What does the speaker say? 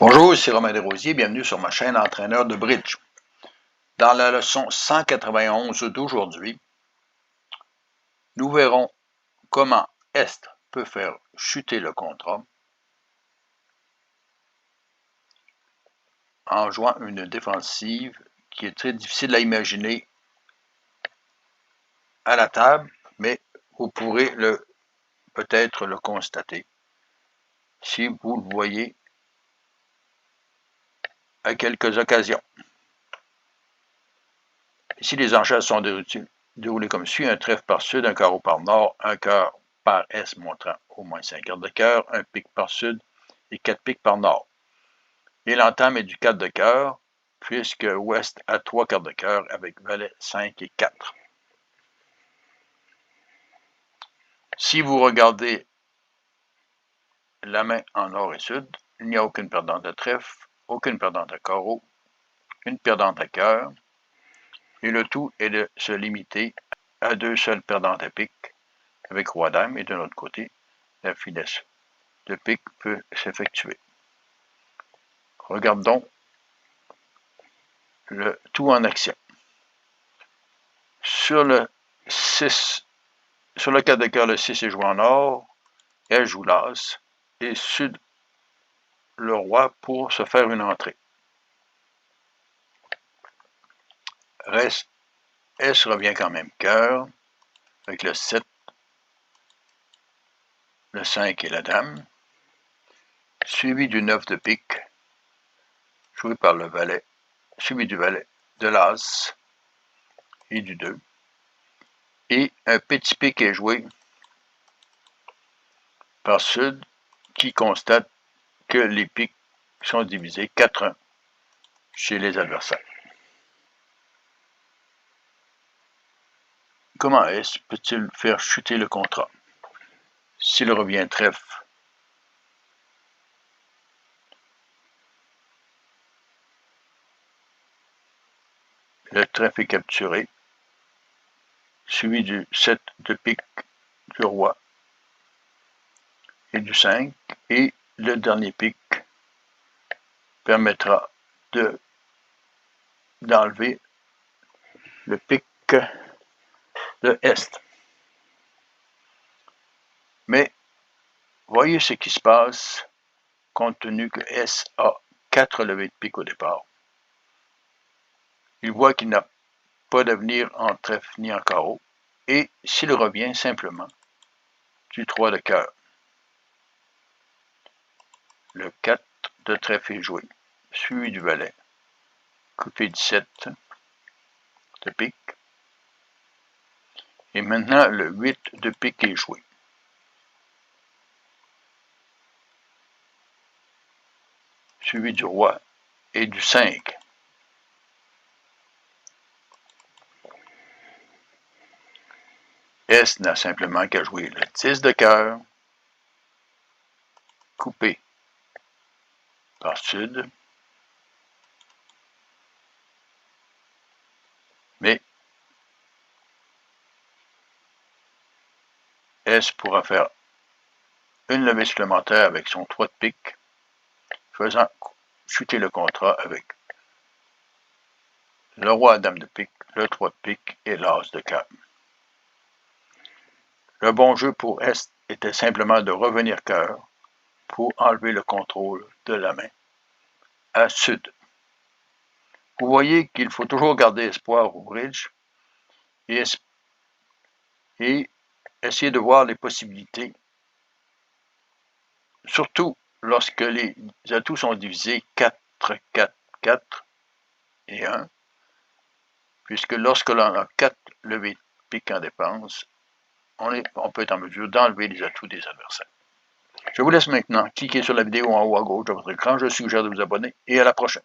Bonjour, ici Romain Desrosiers, bienvenue sur ma chaîne Entraîneur de bridge. Dans la leçon 191 d'aujourd'hui, nous verrons comment Est peut faire chuter le contrat en jouant une défensive qui est très difficile à imaginer à la table, mais vous pourrez peut-être le constater si vous le voyez à quelques occasions. Ici, les enchères sont déroulées comme suit: un trèfle par sud, un carreau par nord, un cœur par est montrant au moins 5 cartes de cœur, un pic par sud et 4 pics par nord. Et l'entame est du 4 de cœur, puisque ouest a 3 cartes de cœur avec valet 5 et 4. Si vous regardez la main en nord et sud, il n'y a aucune perdante de trèfle, aucune perdante à carreau, une perdante à cœur, et le tout est de se limiter à 2 seules perdantes à pique, avec roi dame, et de l'autre côté, la finesse de pique peut s'effectuer. Regardons le tout en action. Sur le 6, sur le 4 de cœur, le 6 est joué en or, elle joue l'as, et sud le roi pour se faire une entrée. S revient quand même cœur, avec le 7, le 5 et la dame, suivi du 9 de pique, joué par le valet, suivi du valet, de l'as et du 2. Et un petit pic est joué par sud, qui constate que les pics sont divisés 4-1 chez les adversaires. Comment est-ce peut-il faire chuter le contrat? S'il revient trèfle, le trèfle est capturé, suivi du 7 de pique du roi et du 5, et le dernier pic permettra d'enlever le pic de Est. Mais voyez ce qui se passe compte tenu que S a 4 levées de pique au départ. Il voit qu'il n'a pas d'avenir en trèfle ni en carreau, et s'il revient simplement du 3 de cœur, le 4 de trèfle est joué, suivi du valet, coupé 17 de pique, et maintenant le 8 de pique est joué. Suivi du roi et du 5. S n'a simplement qu'à jouer le 10 de cœur, coupé par sud, mais S pourra faire une levée supplémentaire avec son 3 de pique, faisant chuter le contrat avec le roi à dame de pique, le 3 de pique et l'as de cœur. Le bon jeu pour Est était simplement de revenir cœur pour enlever le contrôle de la main à sud. Vous voyez qu'il faut toujours garder espoir au bridge et essayer de voir les possibilités, surtout lorsque les atouts sont divisés 4, 4, 4 et 1, puisque lorsque l'on a 4 levées de pique en dépense, on peut être en mesure d'enlever les atouts des adversaires. Je vous laisse maintenant cliquer sur la vidéo en haut à gauche de votre écran. Je suggère de vous abonner et à la prochaine.